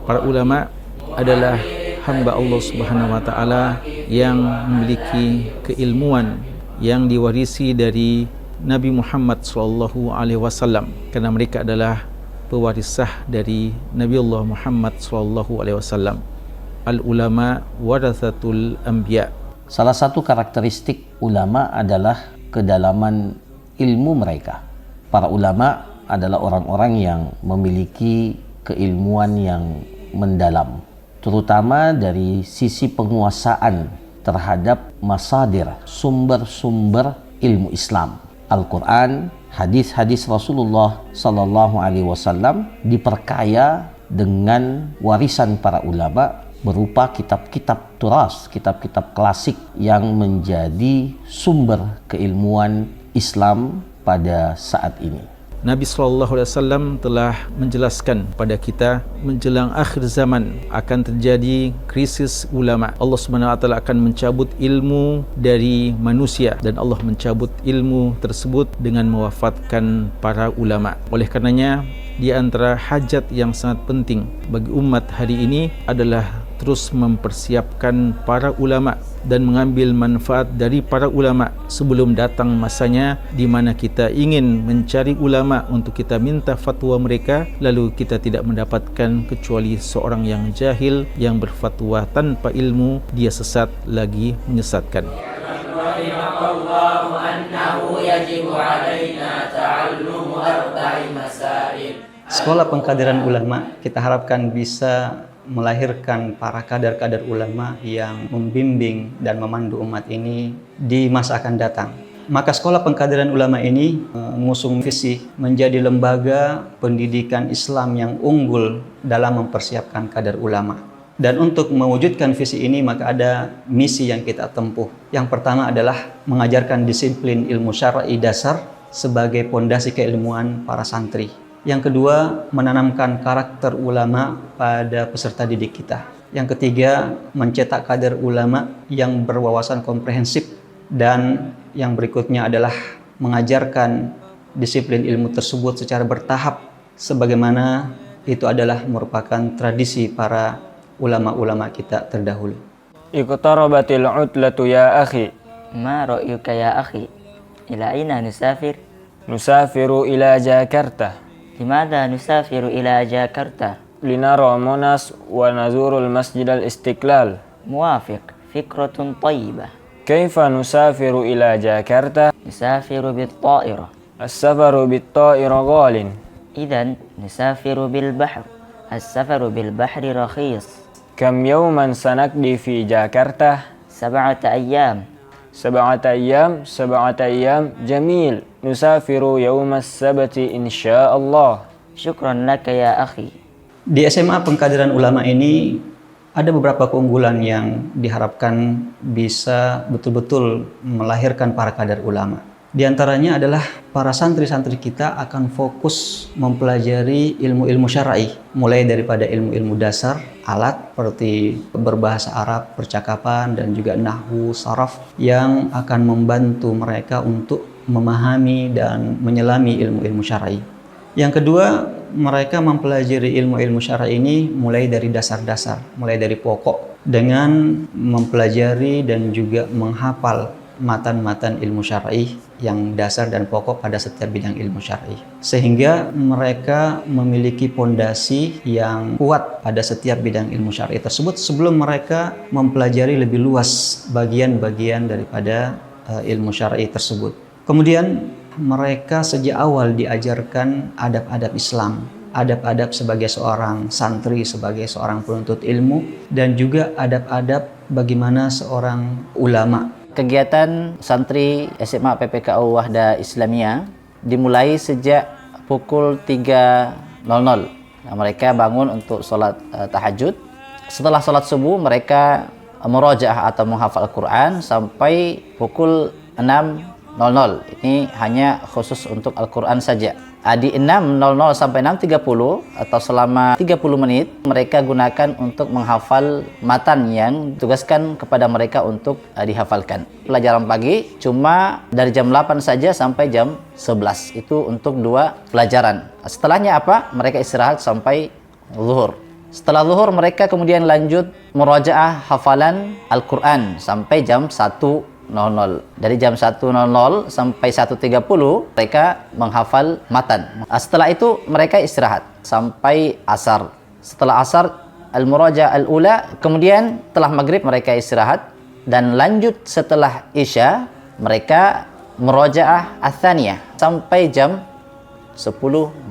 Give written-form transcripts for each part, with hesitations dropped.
Para ulama adalah hamba Allah Subhanahu wa taala yang memiliki keilmuan yang diwarisi dari Nabi Muhammad sallallahu alaihi wasallam, karena mereka adalah pewarisah dari Nabi Allah Muhammad sallallahu alaihi wasallam. Al ulama warathatul anbiya. Salah satu karakteristik ulama adalah kedalaman ilmu mereka. Para ulama adalah orang-orang yang memiliki keilmuan yang mendalam, terutama dari sisi penguasaan terhadap masadir, sumber-sumber ilmu Islam. Al-Quran, hadis-hadis Rasulullah Sallallahu Alaihi Wasallam diperkaya dengan warisan para ulama berupa kitab-kitab turas, kitab-kitab klasik yang menjadi sumber keilmuan Islam pada saat ini. Nabi SAW telah menjelaskan pada kita menjelang akhir zaman akan terjadi krisis ulama. Allah SWT akan mencabut ilmu dari manusia dan Allah mencabut ilmu tersebut dengan mewafatkan para ulama. Oleh karenanya, di antara hajat yang sangat penting bagi umat hari ini adalah terus mempersiapkan para ulama dan mengambil manfaat dari para ulama sebelum datang masanya di mana kita ingin mencari ulama untuk kita minta fatwa mereka, lalu kita tidak mendapatkan kecuali seorang yang jahil yang berfatwa tanpa ilmu, dia sesat lagi menyesatkan. Sekolah Pengkaderan Ulama kita harapkan bisa melahirkan para kader-kader ulama yang membimbing dan memandu umat ini di masa akan datang. Maka Sekolah Pengkaderan Ulama ini mengusung visi menjadi lembaga pendidikan Islam yang unggul dalam mempersiapkan kader ulama. Dan untuk mewujudkan visi ini maka ada misi yang kita tempuh. Yang pertama adalah mengajarkan disiplin ilmu syar'i dasar sebagai pondasi keilmuan para santri. Yang kedua, menanamkan karakter ulama pada peserta didik kita. Yang ketiga, mencetak kader ulama yang berwawasan komprehensif. Dan yang berikutnya adalah mengajarkan disiplin ilmu tersebut secara bertahap, sebagaimana itu adalah merupakan tradisi para ulama-ulama kita terdahulu. Iqtarabatil udlatu ya akhi. Ma ra'yuka ya akhi? Ila aina nusafir? Nusafiru ila Jakarta. لماذا نسافر إلى جاكرتا؟ لنرى مناس ونزور المسجد الاستقلال. موافق، فكرة طيبة. كيف نسافر إلى جاكرتا؟ نسافر بالطائرة. السفر بالطائرة غال. إذن نسافر بالبحر. السفر بالبحر رخيص. كم يوما سنقضي في جاكرتا؟ 7 أيام. 7 أيام جميل. نسافر يوم السبت إن شاء الله. شكرا لك يا أخي. Di SMA Pengkaderan Ulama ini ada beberapa keunggulan yang diharapkan bisa betul-betul melahirkan para kader ulama. Di antaranya adalah para santri-santri kita akan fokus mempelajari ilmu-ilmu syar'i, mulai daripada ilmu-ilmu dasar, alat seperti berbahasa Arab, percakapan, dan juga nahwu, saraf yang akan membantu mereka untuk memahami dan menyelami ilmu-ilmu syar'i. Yang kedua, mereka mempelajari ilmu-ilmu syar'i ini mulai dari dasar-dasar, mulai dari pokok, dengan mempelajari dan juga menghafal matan-matan ilmu syar'i yang dasar dan pokok pada setiap bidang ilmu syar'i, sehingga mereka memiliki pondasi yang kuat pada setiap bidang ilmu syar'i tersebut sebelum mereka mempelajari lebih luas bagian-bagian daripada ilmu syar'i tersebut. Kemudian mereka sejak awal diajarkan adab-adab Islam, adab-adab sebagai seorang santri, sebagai seorang penuntut ilmu, dan juga adab-adab bagaimana seorang ulama. Kegiatan santri SMA PPKU Wahda Islamiyah dimulai sejak pukul 3.00. Nah, mereka bangun untuk sholat tahajud. Setelah sholat subuh mereka murajaah atau menghafal Al-Quran sampai pukul 6.00. Ini hanya khusus untuk Al-Quran saja. Di 6.00 sampai 6.30 atau selama 30 menit mereka gunakan untuk menghafal matan yang ditugaskan kepada mereka untuk dihafalkan. Pelajaran pagi cuma dari jam 8 saja sampai jam 11. Itu untuk 2 pelajaran. Setelahnya apa? Mereka istirahat sampai zuhur. Setelah zuhur mereka kemudian lanjut murajaah hafalan Al-Quran sampai jam 1.00. Dari jam 1.00 sampai 1.30 mereka menghafal matan. Setelah itu mereka istirahat sampai asar. Setelah asar al-murajaah al-ula, kemudian setelah maghrib mereka istirahat, dan lanjut setelah isya mereka murajaah ats-tsaniyah sampai jam 10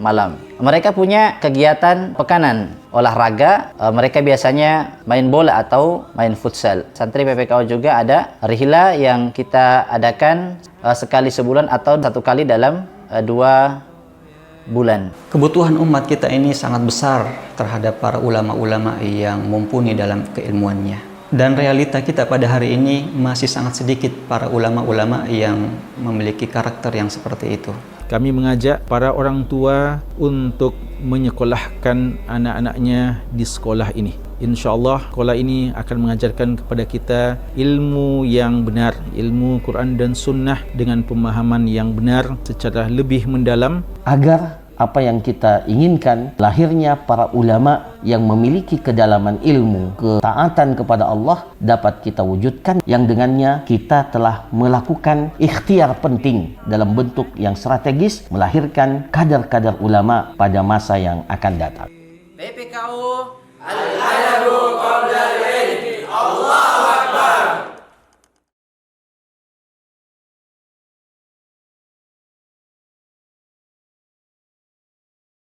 malam. Mereka punya kegiatan pekanan, olahraga. Mereka biasanya main bola atau main futsal. Santri PPKU juga ada rihla yang kita adakan sekali sebulan atau 1 kali dalam 2 bulan. Kebutuhan umat kita ini sangat besar terhadap para ulama-ulama yang mumpuni dalam keilmuannya. Dan realita kita pada hari ini masih sangat sedikit para ulama-ulama yang memiliki karakter yang seperti itu. Kami mengajak para orang tua untuk menyekolahkan anak-anaknya di sekolah ini. InsyaAllah sekolah ini akan mengajarkan kepada kita ilmu yang benar, ilmu Quran dan Sunnah dengan pemahaman yang benar secara lebih mendalam, agar apa yang kita inginkan, lahirnya para ulama yang memiliki kedalaman ilmu, ketaatan kepada Allah, dapat kita wujudkan, yang dengannya kita telah melakukan ikhtiar penting dalam bentuk yang strategis melahirkan kadar-kadar ulama pada masa yang akan datang. PPKU Al-Adabu Qabla Al-Ilmi. Allah